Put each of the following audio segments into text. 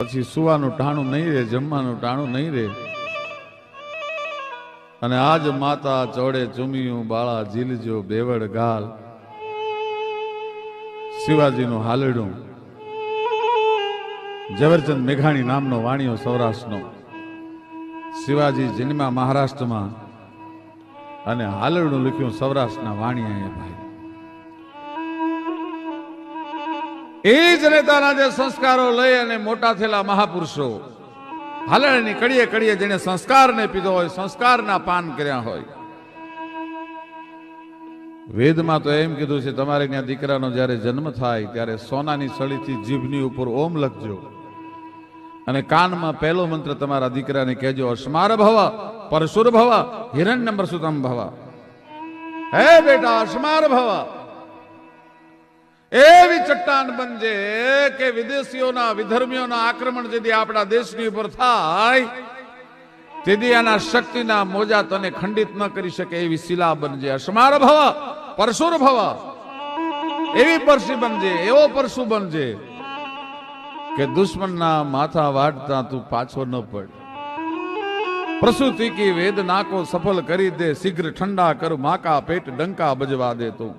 પછી સુવાનું ટાણું નહીં રે, જમવાનું ટાણું નહીં રે. અને આજ માતા ચોડે ચૂમિયું બાળા ઝીલજો બેવડ ગાલ. શિવાજીનું હાલડું ઝવેરચંદ મેઘાણી નામનો વાણિયો સૌરાષ્ટ્રનો. શિવાજી જન્મ્યા મહારાષ્ટ્રમાં અને હાલડું લખ્યું સૌરાષ્ટ્રના વાણિયા. ભાઈ એ જનેતાના જે સંસ્કારો લઈ અને મોટા થયેલા મહાપુરુષો, હાલડની કડીએ કડીએ જેને સંસ્કારને પીધો હોય, સંસ્કારના પાન કર્યા હોય. વેદમાં તો એમ કીધું છે, તમારે ત્યાં દીકરાનો જ્યારે જન્મ થાય ત્યારે સોનાની સળીથી જીભની ઉપર ઓમ લખજો અને કાનમાં પહેલો મંત્ર તમારા દીકરાને કહેજો, અસ્માર ભવ પરશુર ભવ હિરણ્ય મૃષુતમ ભવ. હે બેટા અસ્માર ભવ, એવી ચટ્ટાન બનજે કે વિદેશીઓના વિધર્મીઓના આક્રમણ જેથી આપણા દેશની ઉપર થાય તેથી આના શક્તિના મોજા તને ખંડિત ન કરી શકે એવી શિલા બનજે. અસ્માર ભવ પરશુર ભવ, એવી પરશી બનજે, એવો પરશુ બનજે કે દુશ્મનના માથા વાટતા તું પાછો ન પડ. પ્રસૂતિ કી વેદના કો સફળ કરી દે, શીઘ્ર ઠંડા કર માકા પેટ ડંકા બજવા દે તું.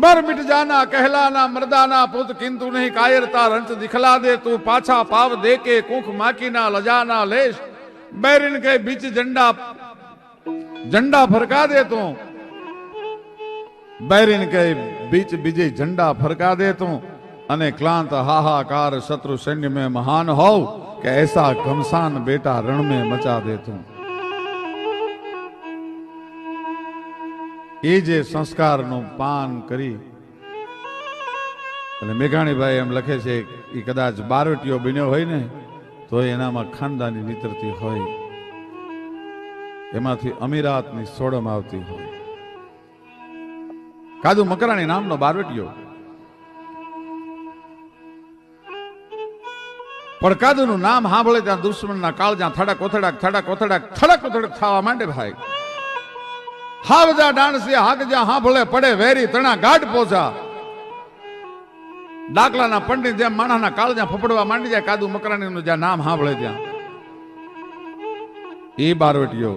बर मिट जाना कहलाना मर्दाना पुत, किंतु नहीं कायरता रंच दिखला दे तू. पाछा पाव दे के कुख माकी ना लजाना लेश, बैरिन के बीच झंडा फरका दे तू. बैरिन के बीच बीजे झंडा फरका दे तू. अने क्लांत हाहाकार शत्रु सैन्य में महान हो कि ऐसा घमसान बेटा रण में मचा दे तू. એ જે સંસ્કારનું પાન કરી અને મેઘાણીભાઈ એમ લખે છે એ કદાચ બારવટીયો બન્યો હોય ને તો એનામાં ખાનદાની વિતરતી હોય, એમાંથી અમીરાતની સોડમ આવતી હોય. કાદુ મકરાણી નામનો બારવટીયો, પણ કાદુનું નામ સાંભળે ત્યાં દુશ્મનના કાળજા થડક ઓથડાક થડક ઓથડાક થડક ઓથડક થવા માંડે. ભાઈ હાવજા ડાણસી હાકજા હાંભળે પડે વેરી તણા ગાઢ પોચા. ડાકલાના પંડિત જેમ માણસના કાળજા ફફડવા માંડી જાય કાદુ મકરાણીનું જ્યાં નામ સાંભળે ત્યાં. એ બારવટીયો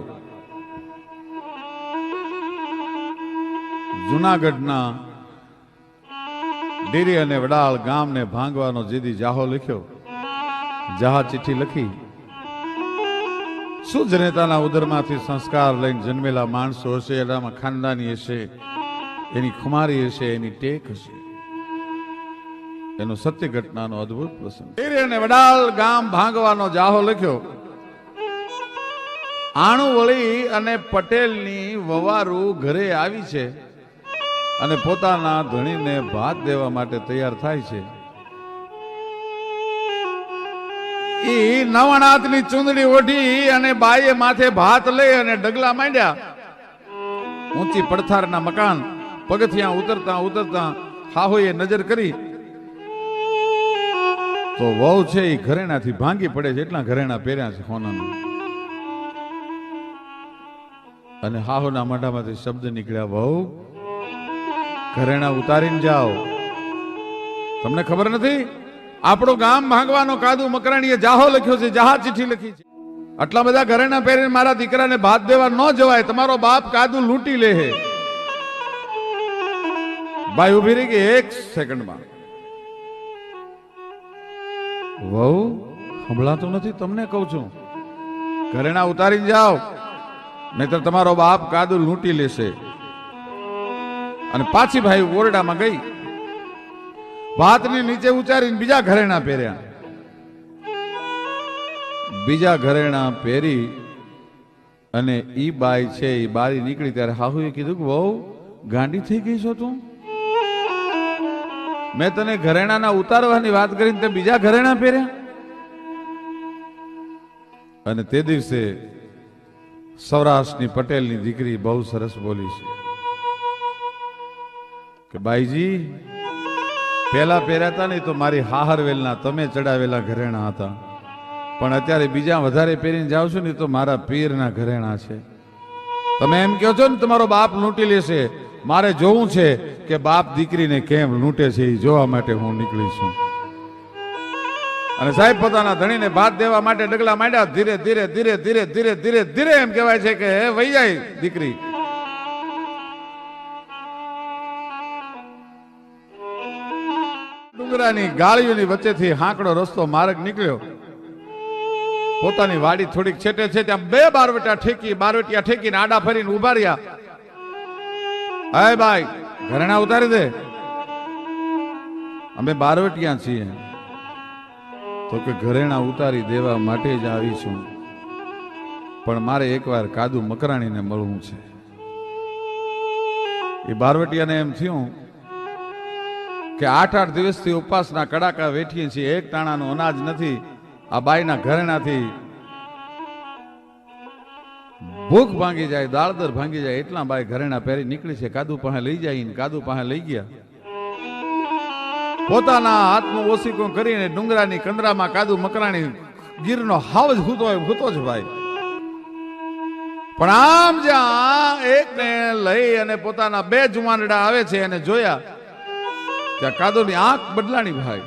જુનાગઢના ડેરી અને વડાળ ગામને ભાંગવાનો જેદી જાહો લખ્યો, જહા ચિઠ્ઠી લખી. શું જનેતાના ઉદરમાંથી સંસ્કાર લઈને જન્મેલા માણસો હશે, એનામાં ખાનદાની હશે, એની ખુમારી હશે, એની ટેક હશે. એનો સત્ય ઘટનાનો અદ્ભુત પ્રસંગ. અને વડાલ ગામ ભાંગવાનો જાહો લખ્યો. આણુવળી અને પટેલની વવારું ઘરે આવી છે અને પોતાના ધણીને ભાત દેવા માટે તૈયાર થાય છે. ઈ નવનાથની ચૂંદડી ઓઢી અને બાઈએ માથે ભાત લઈ અને ડગલા માંડ્યા. ઊંચી પડથારના મકાન પગથિયા ઉતરતા ઉતરતા હાહોએ નજર કરી તો વહુ છે એ ઘરેણાથી ભાંગી પડે છે. એટલા ઘરેણા પહેર્યા છે સોનાના. અને હાહોના મોઢામાંથી શબ્દ નીકળ્યા, વહુ ઘરેણા ઉતારીને જાઓ. તમને ખબર નથી આપણું ગામ ભાંગવાનો કાદુ મકરાણીએ જાહો લખ્યો છે, જહા ચિઠ્ઠી લખી છે. આટલા બધા ઘરેણા પહેરીને મારા દીકરાને ભાત દેવા ન જવાય, તમારો બાપ કાદુ લૂંટી લે. ભાઈ ઉભી રહી ગઈ એક સેકન્ડમાં. વહુ સંભળાતું નથી, તમને કહું છું ઘરેણા ઉતારીને જાઓ, નહીતર તમારો બાપ કાદુ લૂંટી લેશે. અને પાછી ભાઈ ઓરડામાં ગઈ, ભાતની નીચે ઉચારીને બીજા ઘરેણા પહેર્યા. બીજા ઘરેણા પહેરી અને ઈ બાઈ છે એ બારી નીકળી ત્યારે હાહુએ કીધું કે વહુ ગાંડી થઈ ગઈ છો તું? મેં તને ઘરેણાના ઉતારવાની વાત કરીને તે બીજા ઘરેણા પહેર્યા. અને તે દિવસે સૌરાષ્ટ્રની પટેલની દીકરી બહુ સરસ બોલી છે કે બાઈજી પહેલા પહેર્યા હતા ને તો મારી હાહરવેલના તમે ચડાવેલા ઘરેણા હતા, પણ અત્યારે બીજા વધારે પહેરીને જાવ છો ને તો મારા પીરના ઘરેણા છે. તમે એમ કહો છો ને તમારો બાપ લૂંટી લેશે, મારે જોવું છે કે બાપ દીકરીને કેમ લૂંટે છે એ જોવા માટે હું નીકળી છું. અને સાહેબ પોતાના ધણીને ભાત દેવા માટે ડગલા માંડ્યા. ધીરે ધીરે ધીરે ધીરે ધીરે ધીરે ધીરે એમ કહેવાય છે કે વહી જાય દીકરી. ડુંગરાની ગાળીઓની વચ્ચેથી હાંકડો રસ્તો માર્ગ નીકળ્યો. પોતાની વાડી થોડીક છેટે છે ત્યાં બે બારવટિયા ઠેકીને આડા ફરીને ઉભા રહ્યા. હાય ભાઈ, ઘરેણા ઉતારી દે, અમે બારવટિયા છીએ. તો કે ઘરેણા ઉતારી દેવા માટે જ આવીશું, પણ મારે એકવાર કાદુ મકરાણીને મળવું છે. એ બારવટિયાને એમ થયું કે 8 દિવસથી ઉપવાસના કડાકા વેઠીએ છીએ, એક ટાણાનું અનાજ નથી. આ બાઈના ઘરેણાથી ભૂખ ભાંગી જાય, દાળદર ભાંગી જાય એટલા બાઈ ઘરેણા પહેરી નીકળી છે. કાદુ પાસે લઈ જાય, કાદુ પાસે લઈ ગયા. પોતાના હાથનું ઓસીકું કરીને ડુંગરાની કંદરામાં કાદુ મકરાણી ગીરનો હાવ જ હૂતો જ ભાઈ. પણ આમ જ્યાં એકને લઈ અને પોતાના 2 જુવાનડા આવે છે અને જોયા ત્યાં કાદુની આંખ બદલાણી ભાઈ.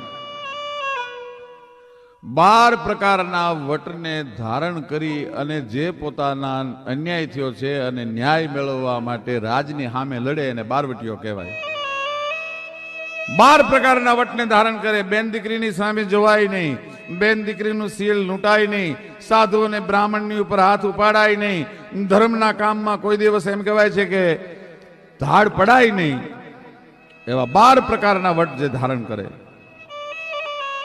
12 પ્રકારના વટને ધારણ કરી અને જે પોતાના અન્યાય થયો છે અને ન્યાય મેળવવા માટે રાજની સામે લડે અને બારવટીઓ કહેવાય. 12 પ્રકારના વટને ધારણ કરે. બેન દીકરીની સામે જોવાય નહીં, બેન દીકરીનું સીલ લૂંટાય નહીં, સાધુ અને બ્રાહ્મણની ઉપર હાથ ઉપાડાય નહીં, ધર્મના કામમાં કોઈ દિવસ એમ કહેવાય છે કે ધાડ પડાય નહીં. એવા 12 પ્રકારના વટ જે ધારણ કરે.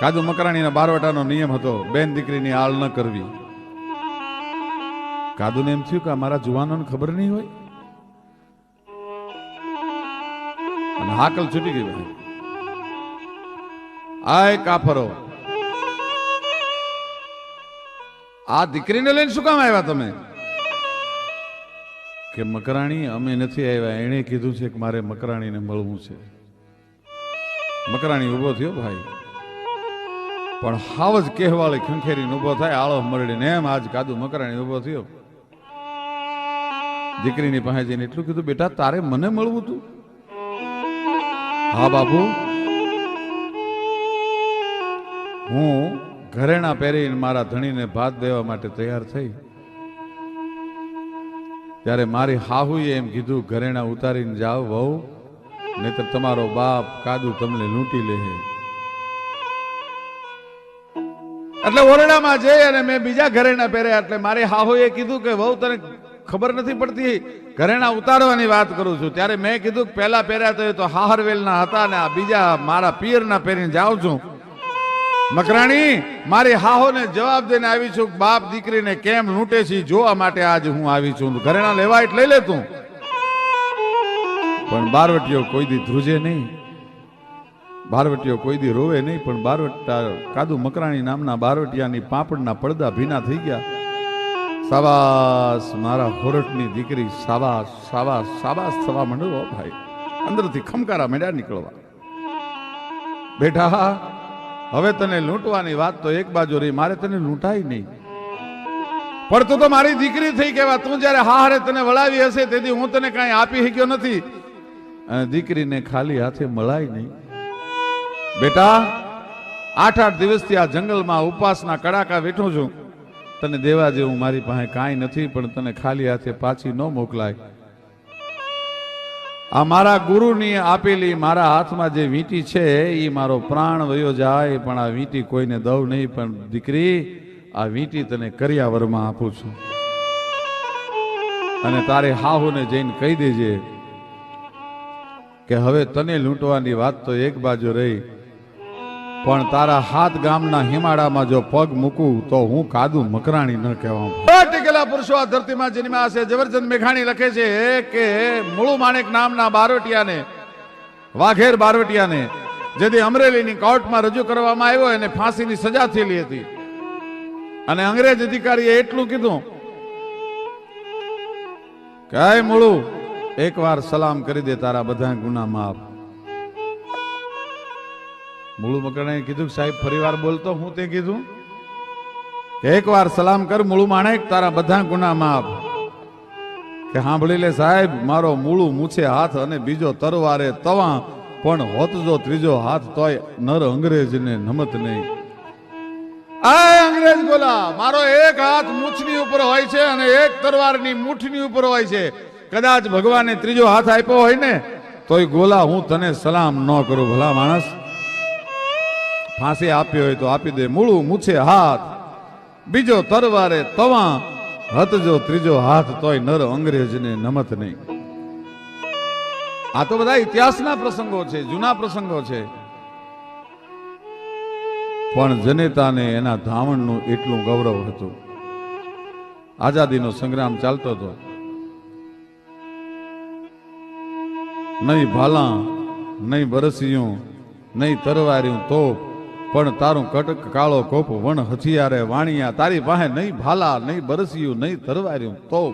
કાદુ મકરાણીના બારવટાનો નિયમ હતો, બેન દીકરીની આળ ન કરવી. કાદુને એમ થયું કે મારા જુવાનોને ખબર નહીં હોય, અને હાકલ છૂટી ગઈ ભાઈ. આય કાફરો, આ દીકરીને લઈને શું કામ આવ્યા તમે? કે મકરાણી અમે નથી આવ્યા, એણે કીધું છે કે મારે મકરાણીને મળવું છે. મકરાણી ઉભો થયો ભાઈ, પણ હાવ જ કહેવાળી ખંખેરીને ઉભો થાય આળો મરડીને એમ. આજ કાદુ મકરાણી ઉભો થયો. દીકરીની પાસે જઈને એટલું કીધું, બેટા તારે મને મળવું તું? હા બાપુ, હું ઘરેણા પહેરીને મારા ધણીને ભાત દેવા માટે તૈયાર થઈ ત્યારે મારી હાહુએ એમ કીધું, ઘરેણા ઉતારીને જાઓ વહુ, નહીતર તમારો બાપ કાદુ તમને લૂંટી લે. એટલે ઓરડામાં જઈ અને મેં બીજા ઘરેણા પહેર્યા. એટલે મારી હાહુએ કીધું કે વહુ તને ખબર નથી પડતી, ઘરેણા ઉતારવાની વાત કરું છું. ત્યારે મેં કીધું કે પહેલા પહેર્યા તો હાહરવેલના હતા ને આ બીજા મારા પિયરના પહેરીને જાઉં છું. મકરાણી, મારી હાહોને જવાબ દઈને આવી છું, બાપ દીકરીને કેમ લૂંટે છે જોવા માટે આજ હું આવી છું. ઘરેણા લેવા એટલે લઈ લે તું. પણ બારવટીઓ કોઈ દી ધ્રુજે નહીં, બારવટીઓ કોઈ દી રોવે નહીં. પણ બારવટા કાદુ મકરાણી નામના બારવટિયાની પાપડના પડદા ભીના થઈ ગયા. સાબાસ મારા હોરઠની દીકરી, સાબાસ સાબાસ સાબાસ થવા માંડ્યો ભાઈ. અંદરથી ખમકારા માંડ્યા નીકળવા. બેટા, હવે તને લૂંટવાની વાત તો એક બાજુ રહી, મારે તને લૂંટાય નહીં. પણ તું તો મારી દીકરી થઈ કહેવા. તું જયારે હારે તને વળાવી હશે તેથી હું તને કાંઈ આપી શક્યો નથી, અને દીકરીને ખાલી હાથે મળાય નહીં. બેટા, 8 દિવસથી આ જંગલમાં ઉપવાસના કડાકા વેઠું છું. તને દેવા જેવું મારી પાસે કાંઈ નથી, પણ તને ખાલી હાથે પાછી ન મોકલાય. આ મારા ગુરુની આપેલી મારા હાથમાં જે વીંટી છે એ મારો પ્રાણ વયો જાય, પણ આ વીંટી કોઈને દઉં નહીં. પણ દીકરી, આ વીંટી તને કરિયાવરમાં આપું છું. અને તારે હાહુને જઈને કહી દેજે કે હવે તને લૂંટવાની વાત તો એક બાજુ રહી, પણ તારા 7 ગામના હિમાડામાં જો પગ મૂકું તો હું કાદુ મકરાણી ન કહેવા. ટેકેલા પુરુષો આ ધરતીમાં જન્મ્યા છે. ઝવેરચંદ મેઘાણી લખે છે કે મુળુ માણેક નામના બારવટિયાને, વાઘેર બારવટિયાને જેથી અમરેલીની કોર્ટમાં રજૂ કરવામાં આવ્યો એને ફાંસીની સજા થયેલી હતી. અને અંગ્રેજ અધિકારીએ એટલું કીધું કે મુળુ, એકવાર સલામ કરી દે, તારા બધા ગુના માફ. મુળુ મકરાણીએ કીધું, સાહેબ ફરીવાર બોલતો. હું તે કીધું કે એકવાર સલામ કર મુળુ માણેક, તારા બધા ગુના માફ. કે સાંભળી લે સાહેબ, મારો મુળુ મૂછે હાથ અને બીજો તરવારે તવા, પણ હોત જો ત્રીજો હાથ તોય નર અંગ્રેજને નમત નહીં. આ અંગ્રેજ ગોલા મારો એક હાથ મૂછની ઉપર હોય છે અને એક તરવારની મૂઠની ઉપર હોય છે. કદાચ ભગવાને ત્રીજો હાથ આપ્યો હોય ને તોય ગોલા હું તને સલામ ન કરું. ભલા માણસ, ફાંસી આપી હોય તો આપી દે. મૂળું મૂછે હાથ, બીજો તરવારે તવા, હતજો ત્રીજો હાથ તોય નર અંગ્રેજને નમત નહીં. આ તો બધા ઇતિહાસના પ્રસંગો છે, જૂના પ્રસંગો છે. પણ જનેતાને એના ધાવણનું એટલું ગૌરવ હતું. આઝાદીનો સંગ્રામ ચાલતો હતો. નહીં ભાલા, નહીં બરસિયું, નહીં તરવાર્યું તોપ, પણ તારું કટક કાળો કોપ વણ હથિયારે વાણિયા. તારી પાસે નહીં ભાલા, નહીં બરસિયું, નહીં તરવાર્યું તોપ.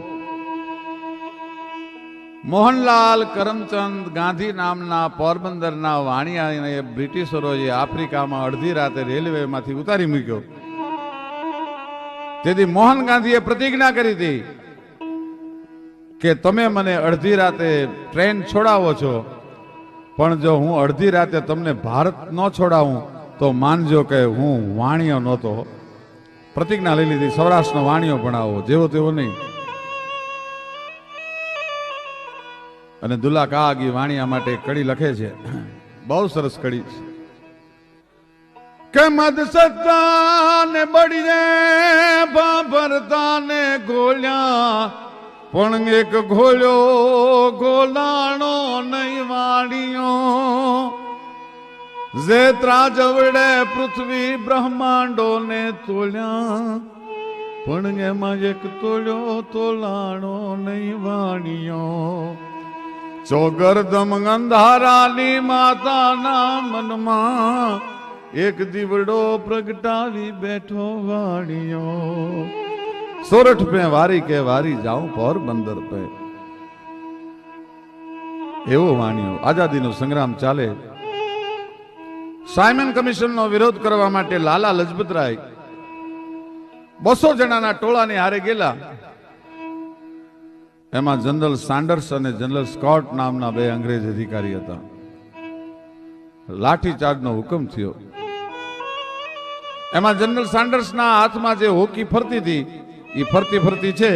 મોહનલાલ કરમચંદ ગાંધી નામના પોરબંદરના વાણિયાને બ્રિટિશરોએ આફ્રિકામાં અડધી રાતે રેલવેમાંથી ઉતારી મૂક્યો. તેથી મોહન ગાંધીએ પ્રતિજ્ઞા કરી હતી કે તમે મને અડધી રાતે ટ્રેન છોડાવો છો, પણ જો હું અડધી રાતે તમને ભારત ન છોડાવું તો માનજો કે હું વાણિયો નહોતો. પ્રતિજ્ઞા લઈ લીધી, સૌરાષ્ટ્રનો વાણિયો ભણાવો, જેવો તેવો નહીં. અને દુલ્લા કાગી વાણિયા માટે કડી લખે છે, બહુ સરસ કડી છે કે મદ સત્તાને બળીને ભાભરતાને ગોલ્યા, પણ એક ઘોલ્યો ગોલાણો નહીં વાણિયો. જે ત્રાજવડે પૃથ્વી બ્રહ્માંડો ને તોલ્યા, પણ એમાં એક તોલ્યો તોલાણો નહીં વાણિયો. ચોગરદમ ગંધારાની માતાના મનમાં એક દીવડો પ્રગટાવી બેઠો વાણિયો. સોરઠ પે વારી કે વારી જાઉં પોરબંદર પે, એવો વાણિયો. આઝાદીનો સંગ્રામ ચાલે. સાયમન કમિશનનો વિરોધ કરવા માટે લાલા લજપતરાય 200 જણાના ટોળાની હારે ગયેલા. એમાં જનરલ સાન્ડર્સ અને જનરલ સ્કોટ નામના 2 અંગ્રેજ અધિકારી હતા. લાઠીચાર્જનો હુકમ થયો. એમાં જનરલ સાન્ડર્સના હાથમાં જે હોકી ફરતી હતી, એ ફરતી ફરતી છે,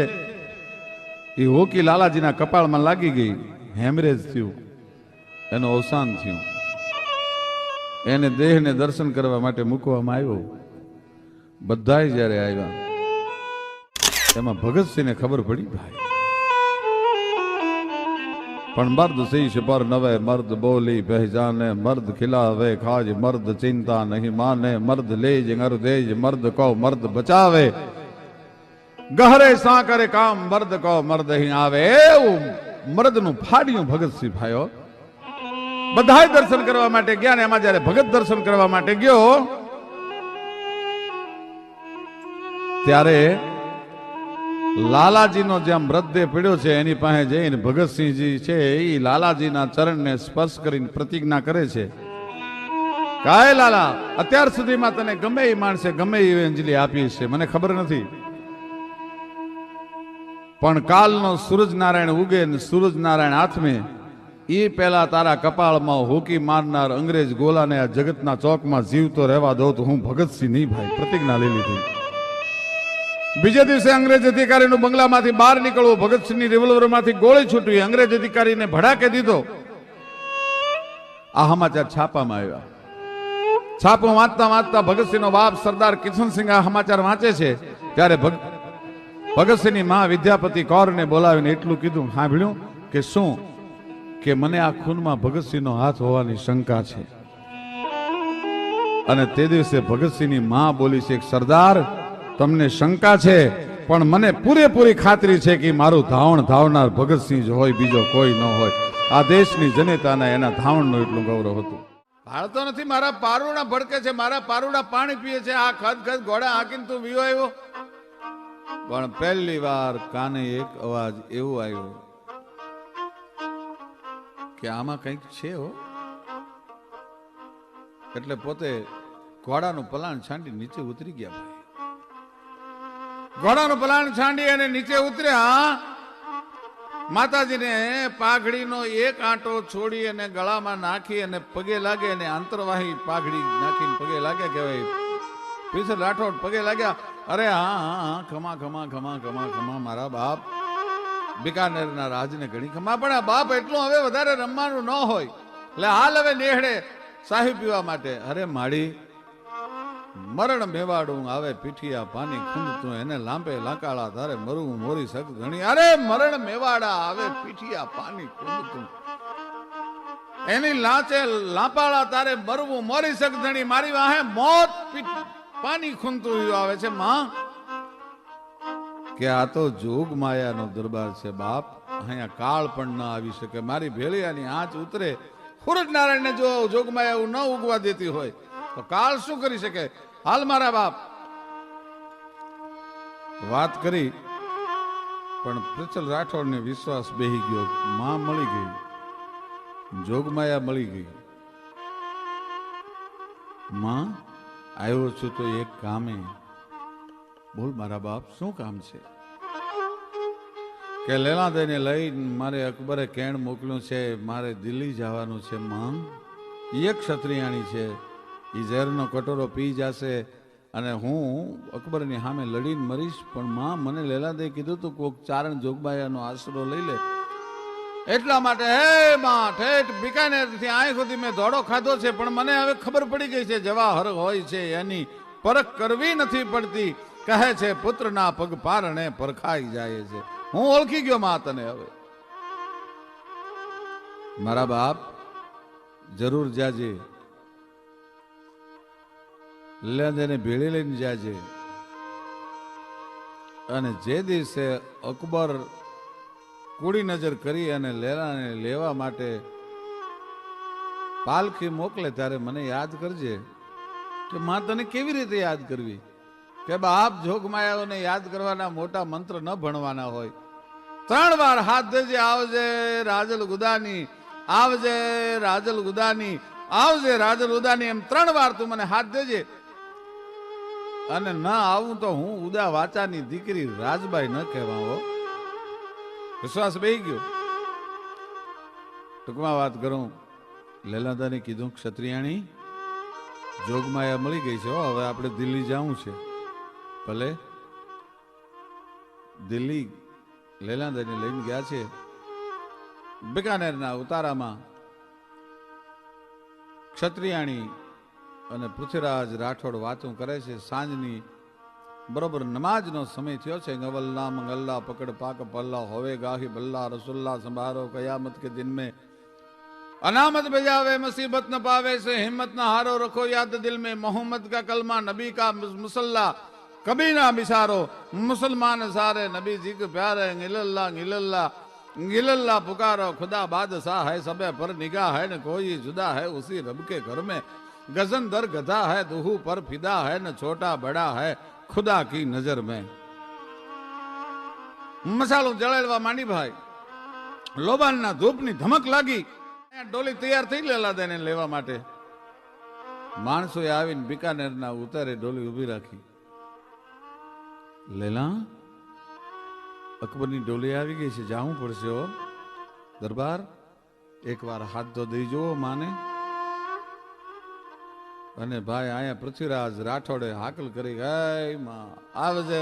એ હોકી લાલાજીના કપાળમાં લાગી ગઈ. હેમરેજ થયું, એનું અવસાન થયું. એને દેહને દર્શન કરવા માટે મૂકવામાં આવ્યો. બધાય જ્યારે આવ્યા, એમાં ભગતસિંહને ખબર પડી ભાઈ પણ મર્દ શીશ પર નવે મર્દ બોલી પહેચાને, મર્દ ખિલાવે ખાજ મર્દ ચિંતા નહીં માને, મર્દ લેજ અંગરદેજ મર્દ કો મર્દ બચાવે, ગહરે સા કરે કામ મર્દ કો મર્દ અહીં આવે. એવું મર્દનું ફાડ્યું ભગતસિંહ ભાઈઓ. બધાય દર્શન કરવા માટે ગયા ને એમાં જયારે ભગત દર્શન કરવા માટે ગયો ત્યારે લાલાજીનો જ્યાં મૃતદેહ પડ્યો છે એની પાસે જઈને ભગતસિંહજી છે એ લાલાજીના ચરણને સ્પર્શ કરીને પ્રતિજ્ઞા કરે છે, કાય લાલા, અત્યાર સુધીમાં તને ગમે એ માણસે ગમે એવી અંજલિ આપી છે, મને ખબર નથી, પણ કાલનો સૂરજનારાયણ ઉગે ને સૂરજનારાયણ હાથમે એ પહેલા તારા કપાળમાં હોકી મારનાર અંગ્રેજ ગોલાને આ જગતના ચોકમાં જીવતો રહેવા દો તો હું ભગતસિંહ નહીં ભાઈ. પ્રતિજ્ઞા લઈ લીધી. બીજે દિવસે અંગ્રેજ અધિકારીનું બંગલામાંથી બહાર નીકળવું, ભગતસિંહની રિવોલ્વરમાંથી ગોળી છૂટવી, અંગ્રેજ અધિકારીને ભડાકે દીધો. આ સમાચાર છાપામાં આવ્યા. છાપો વાંચતા વાંચતા ભગતસિંહનો બાપ સરદાર કિશનસિંહ આ સમાચાર વાંચે છે ત્યારે ભગતસિંહની માં વિદ્યાપતિ કૌરને બોલાવીને એટલું કીધું, સાંભળ્યું કે શું? કે મને આ ખૂનમાં ભગતસિંહનો હાથ હોવાની શંકા છે. અને તે દિવસે ભગતસિંહની માં બોલી છે, સરદાર તમને શંકા છે પણ મને પૂરેપૂરી ખાતરી છે કે મારું ધાવણ ધાવનાર ભગતસિંહ જ હોય, બીજો કોઈ ન હોય. આ દેશની જનતાના એના ધાવણનું એટલું ગૌરવ હતું. ભાળતો નથી, મારા પારુડા ભડકે છે, મારા પારુડા પાણી પીએ છે, આ ખદ ખદ ઘોડા હાકીને તું વિયો આવ્યો. પણ પહેલી વાર કાને એક અવાજ એવો આવ્યો કે આમાં કંઈક છે હો. એટલે પોતે ઘોડાનું પલાણ છાંડી નીચે ઉતરી ગયા ભાઈ. ઘોડાનું પલાણ છાંડી અને નીચે ઉતર્યા. માતાજીને પાઘડીનો એક આંટો છોડી અને ગળામાં નાખી અને પગે લાગે અને આંતરવાહી પાઘડી નાખીને પગે લાગે કે ભાઈ પીછળ રાઠોડ પગે લાગ્યા, અરે હા હા હા, ખમા ખમા ખમા ખમા ખમા મારા બાપ, બિકાનેરના રાજને ઘણી ખમા, પણ આ બાપ એટલું હવે વધારે રમવાનું ન હોય, એટલે હાલ હવે નેહડે સાહી પીવા માટે. અરે માડી, મરણ મેવાડું આવે પીઠિયા પાની ખૂંદતું, એને લાંબે લાંકાળા તારે મરવું મોરી સક ઘણી. અરે મરણ મેવાડા આવે પીઠિયા પાની ખૂંદતું, એની લાંચે લાંપાળા તારે મરવું મોરી સક ધણી, મારી વાહે મોત પાની ખૂંદતું આવે છે. માં કે આ તો જોગ માયાનો દરબાર છે બાપ, અહીંયા કાળ પણ ન આવી શકે. મારી ભેળિયાની આંચ ઉતરે, સૂરજ નારાયણને જો જોગમાયા ન ઉગવા દેતી હોય તો કાળ શું કરી શકે? હાલ મારા બાપ. વાત કરી પણ પૃથલ રાઠોડને વિશ્વાસ બેહી ગયો, માં મળી ગઈ, જોગમાયા મળી ગઈ. માં આવ્યો છું તો એક કામે. બોલ મારા બાપ, શું કામ છે? કે લેલા દઈને લઈ મારે અકબરે કેણ મોકલ્યું છે, મારે દિલ્હી જવાનું છે. માં એક ક્ષત્રિયાણી છે, એ ઝેરનો કટોરો પી જશે અને હું અકબરની સામે લડીને મરીશ. પણ માં મને લેલા દે કીધું તું કોક ચારણ જોગબાયાનો આશરો લઈ લે, એટલા માટે હે માં ઠેઠ બિકાનેરથી અહીં સુધી મેં ધોળો ખાધો છે, પણ મને હવે ખબર પડી ગઈ છે જવાહર હોય છે એની પરખ કરવી નથી પડતી. કહે છે પુત્રના પગ પારણે પરખાઈ જાય છે. હું ઓળખી ગયો માં તને. હવે મારા બાપ જરૂર જાજે, લેને ભેળી લઈને જાજે, અને જે દિવસે અકબર કુડી નજર કરી અને લેલાને લેવા માટે પાલખી મોકલે ત્યારે મને યાદ કરજે. કે માં તને કેવી રીતે યાદ કરવી? કે બાપ જોગમાયાઓને યાદ કરવાના મોટા મંત્ર ન ભણવાના હોય. 3 વાર હાથ દેજે, આવજે રાજલ ગુદાની, આવજે રાજલ ગુદાની, આવજે રાજલ ઉદાની, એમ 3 વાર તું મને હાથ દેજે. અને ના આવું તો હું ઉદા વાચાની દીકરી રાજબાઈ ન કહેવાઓ. વિશ્વાસ બેહી ગયો. ટૂંકમાં વાત કરું, લેલાદાને કીધું ક્ષત્રિયાણી જોગમાયા મળી ગઈ છે, હવે આપણે દિલ્હી જવું છે. ભલે દિલ્હી લેલાદાને લઈને ગયા છે. બિકાનેરના ઉતારામાં ક્ષત્રિયાણી અને પૃથ્વીરાજ રાઠોડ વાતું કરે છે. સાંજની બરોબર નમાજનો સમય થયો છે. ગવલ્લા મંગલ્લા પકડ પાક પલ્લા હોવે ગાહી બલ્લા રસુલ્લા સંભારો કયામત કે દિન में अनामत बजावे मुसीबत न पावे से हिम्मत न हारो रखो याद दिल में मोहम्मद का कलमा नबी का मुसल्ला कभी ना बिसारो मुसलमान सारे नबी जी के प्यारे गिलल्ला गिलल्ला गिलल्ला पुकारो खुदा बादशाह है सबे पर निगाह है न कोई जुदा है उसी रब के घर में गजन दर गधा है दुहू पर फिदा है न छोटा बड़ा है खुदा की नजर में. મસાલો જળાડવા માંડી ભાઈ, લોબાનના ધૂપની ધમક લાગી, ડોલી તૈયાર થઈ લેલા દે લેવા માટે. માણસોએ આવીને બિકાનેરના ઉતારે ડોલી ઉભી રાખી. લેલા અકબરની ડોલી આવી ગઈ છે, જાવું પડશે હો દરબાર, એકવાર હાથ તો દઈ જુઓ માને. અને ભાઈ અહીંયા પૃથ્વીરાજ રાઠોડે હાકલ કરી, ગઈ માં આવજે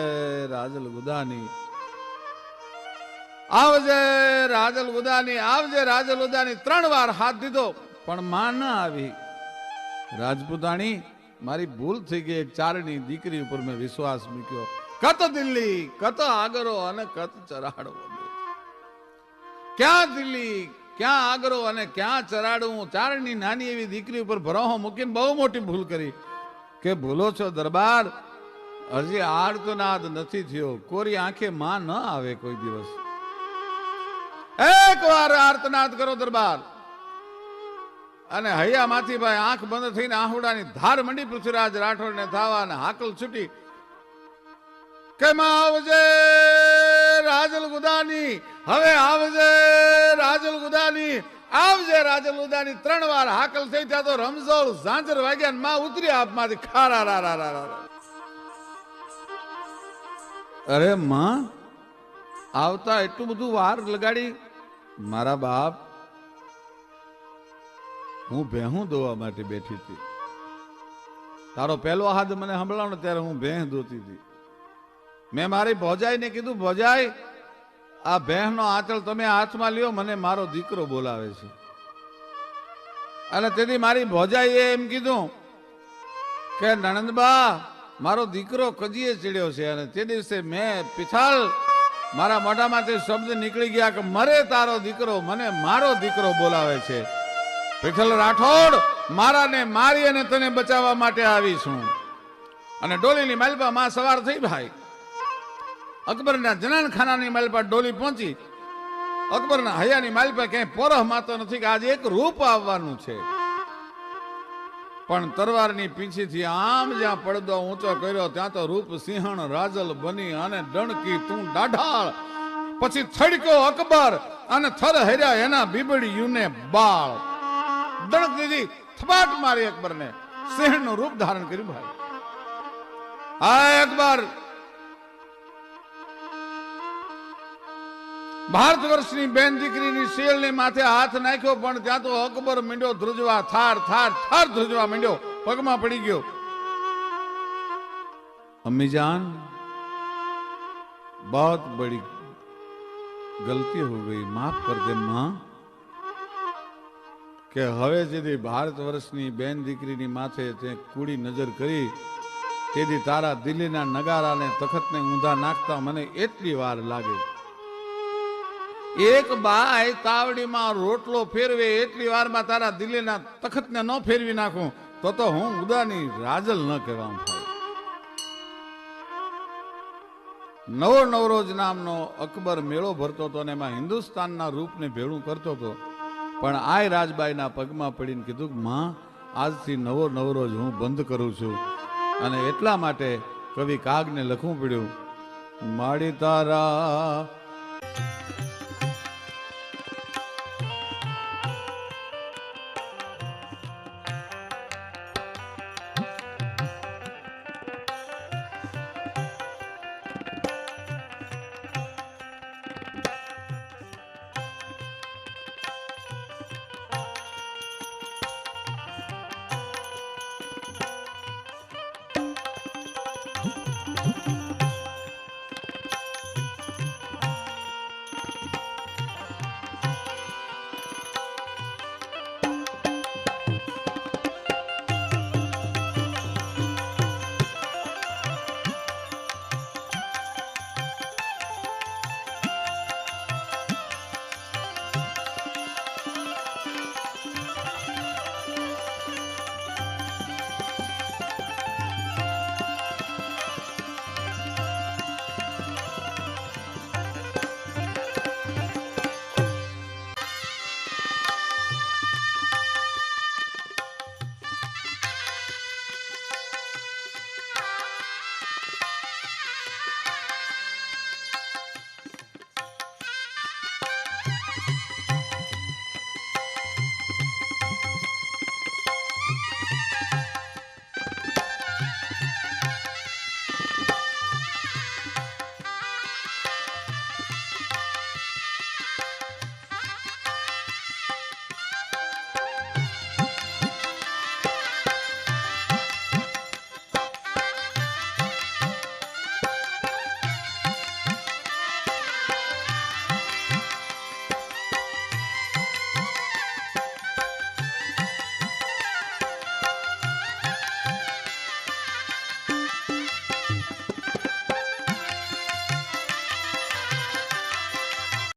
રાજલ ગુદાની, આવજે રાજલ ઉદાની, આવજે રાજલ ઉદાની. 3 વાર હાથ દીધો પણ માં ના આવી. રાજપૂતાણી મારી ભૂલ થઈ ગઈ, એક ચારણી દીકરી ઉપર મેં વિશ્વાસ મૂક્યો. કત દિલ્હી કત આગરો અને કત ચરાડો. ક્યાં દિલ્હી ક્યાં આગરો અને ક્યાં ચરાડું? ચારણી નાની એવી દીકરી ઉપર ભરોહો મૂકીને બહુ મોટી ભૂલ કરી. કે ભૂલો છો દરબાર, હજી આર્તનાદ નથી થયો. કોરી આંખે માં ન આવે કોઈ દિવસ. એક વાર આર્તનાદ કરો દરબાર. અને હૈયામાંથી ભાઈ આંખ બંધ થઈને આહુડાની ધાર મંડી પૃથ્વીરાજ રાઠોડને થાવા અને હાકલ છૂટી કે માં આવજે રાજલ ગુદાની, હવે આવજે રાજલ ગુદાની, આવજે રાજલ ગુદાની. 3 વાર હાકલ થઈ ત્યાં તો રમઝોળ ઝાંઝર વાગ્યા, માં ઉતરી આપમાંથી ખારા રા રા રા. અરે માં આવતા એટલું બધું વાર લગાડી? મારા બાપ, હું ભેહું દોવા માટે બેઠી હતી. તારો પહેલો હાથ મને સંભળાવનો ત્યારે હું ભેંસ દોતી હતી. મેં મારી ભોજાઈને કીધું, ભોજાઈ આ ભેંસનો આંચળ તમે હાથમાં લ્યો, મને મારો દીકરો બોલાવે છે. અને તેથી મારી ભોજાઈએ એમ કીધું કે નણંદબા મારો દીકરો કજીએ ચડ્યો છે. અને તે દિવસે મેં પિથાલ મારા મોઢામાંથી શબ્દ નીકળી ગયા કે મરે તારો દીકરો, મને મારો દીકરો બોલાવે છે. પિથલ રાઠોડ મારાને મારી અને તને બચાવવા માટે આવી છું. અને ડોલીની માલપા માં સવાર થઈ ભાઈ. અકબરના જનાનખાનાની માલપા ડોલી પહોંચી. અકબરના હૈયાની માલપા ક્યાંય પોરહ માતો નથી કે આજે એક રૂપ આવવાનું છે. પણ તરવારની પીંછીથી આમ જ્યાં પડદો ઊંચો કર્યો ત્યાં તો રૂપ સિંહણ રાજલ બની અને ડણકી તું દાઢાળ. પછી થડક્યો અકબર અને થર હર્યા એના બીબડીયુને બાળ. ડણક દીધી, થપાટ મારી અકબરને. સિંહણનું રૂપ ધારણ કર્યું ભાઈ. આ અકબર ભારત વર્ષની બેન દીકરીની શેલની માથે હાથ નાખ્યો, પણ ત્યાં તો અકબર મીંડ્યો ધ્રુજવા, થાર થાર થાર ધ્રુજવા મીંડ્યો, પગમાં પડી ગયો. અમ્મી જાન बहुत बड़ी गलती हो गई, माफ कर दे मां. કે હવે જેથી ભારત વર્ષની બેન દીકરીની માથે તે કૂડી નજર કરી, તેથી તારા દિલ્હીના નગારાને તખતને ઊંધા નાખતા મને એટલી વાર લાગે. એક બાય તાવડીમાં રોટલો ફેરવે એટલી વારમાં તારા દિલ્હીના તખતને ન ફેરવી નાખું તો હું ઉદાની રાજલ ન કહેવામ થાય. નવો નવરોજ નામનો અકબર મેળો ભરતો હતો અને એમાં હિન્દુસ્તાનના રૂપને ભેળું કરતો હતો. પણ આય રાજબાઈના પગમાં પડીને કીધું કે માં આજથી નવો નવરોજ હું બંધ કરું છું. અને એટલા માટે કવિ કાગને લખવું પડ્યું, માડી તારા